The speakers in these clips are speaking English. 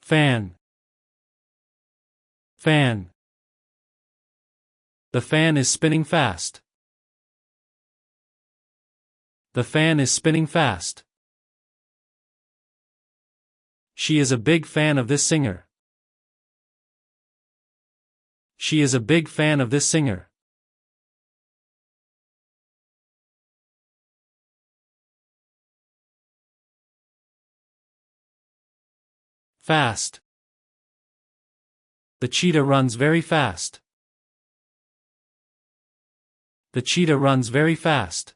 Fan. Fan. The fan is spinning fast. The fan is spinning fast. She is a big fan of this singer. She is a big fan of this singer. Fast. The cheetah runs very fast. The cheetah runs very fast.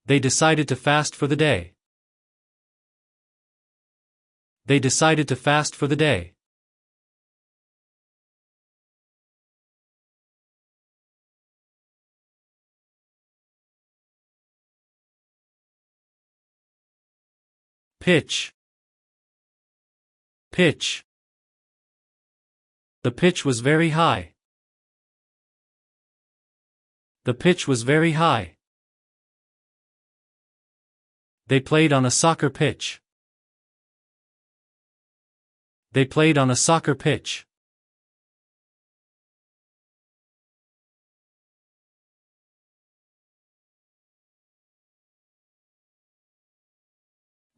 They decided to fast for the day. They decided to fast for the day. Pitch. Pitch. The pitch was very high. The pitch was very high. They played on a soccer pitch. They played on a soccer pitch.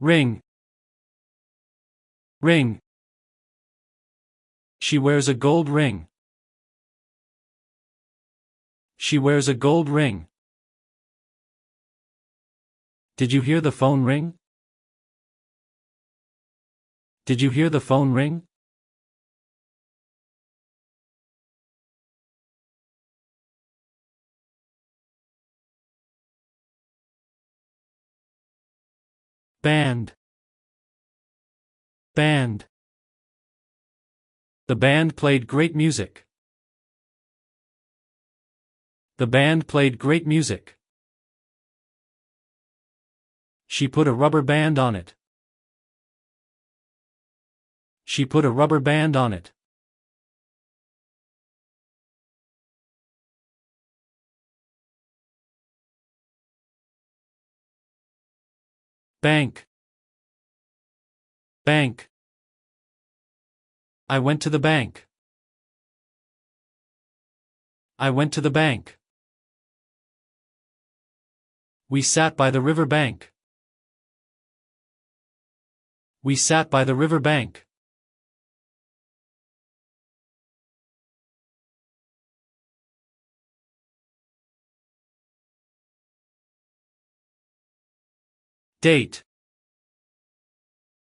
Ring. Ring. She wears a gold ring. She wears a gold ring. Did you hear the phone ring? Did you hear the phone ring? Band. Band. The band played great music. The band played great music. She put a rubber band on it. She put a rubber band on it. Bank. Bank. I went to the bank. I went to the bank. We sat by the river bank. We sat by the river bank. Date.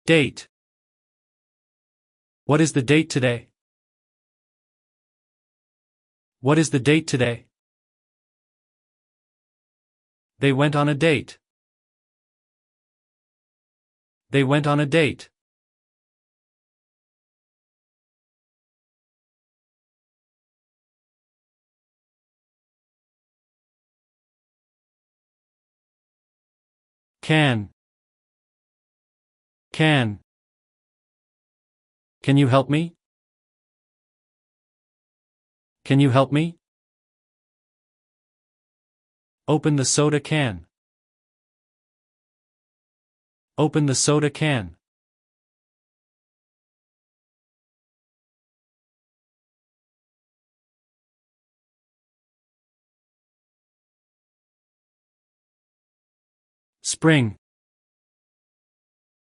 Date. What is the date today? What is the date today? They went on a date. They went on a date. Can. Can. Can you help me? Can you help me? Open the soda can. Open the soda can. Spring.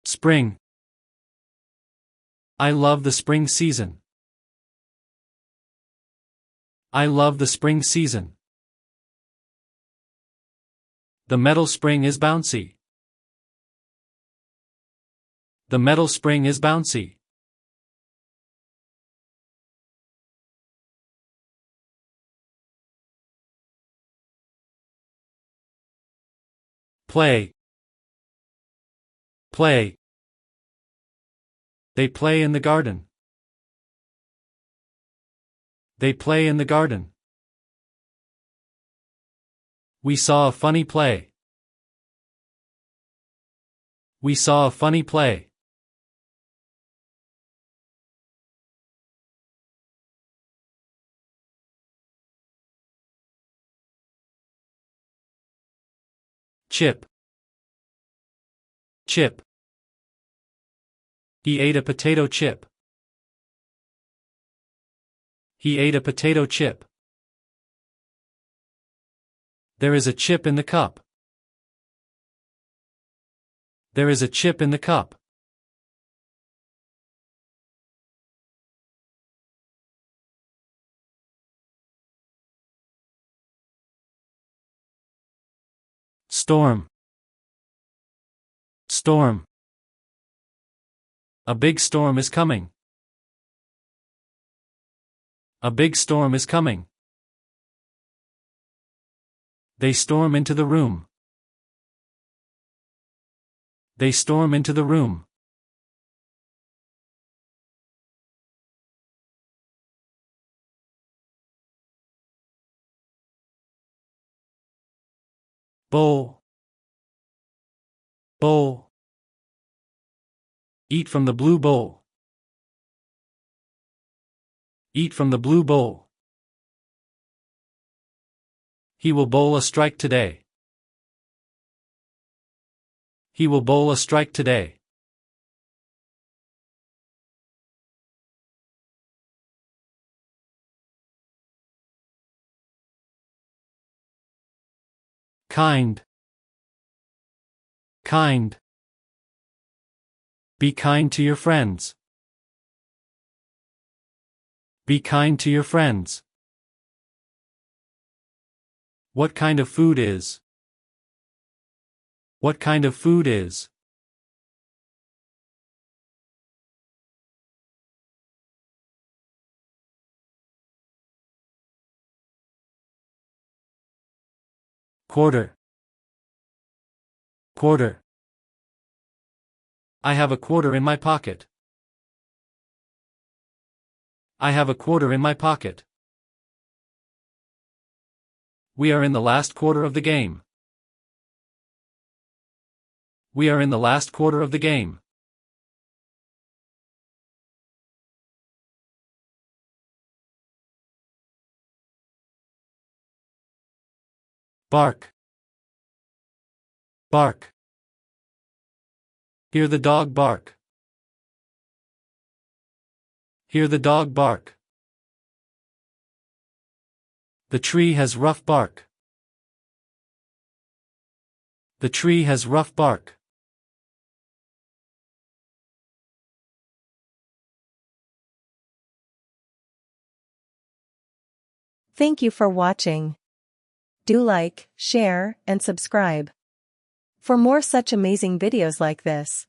Spring. I love the spring season. I love the spring season. The metal spring is bouncy. The metal spring is bouncy. Play. Play. They play in the garden. They play in the garden. We saw a funny play. We saw a funny play. Chip. Chip. He ate a potato chip. He ate a potato chip. There is a chip in the cup. There is a chip in the cup. Storm. Storm. A big storm is coming. A big storm is coming. They storm into the room. They storm into the room. Bowl. Bowl. Eat from the blue bowl. Eat from the blue bowl. He will bowl a strike today. He will bowl a strike today. Kind. Kind. Be kind to your friends. Be kind to your friends. What kind of food is? What kind of food is? Quarter. Quarter. I have a quarter in my pocket. I have a quarter in my pocket. We are in the last quarter of the game. We are in the last quarter of the game. Bark. Bark. Hear the dog bark. Hear the dog bark. The tree has rough bark. The tree has rough bark. Thank you for watching. Do like, share, and subscribe for more such amazing videos like this.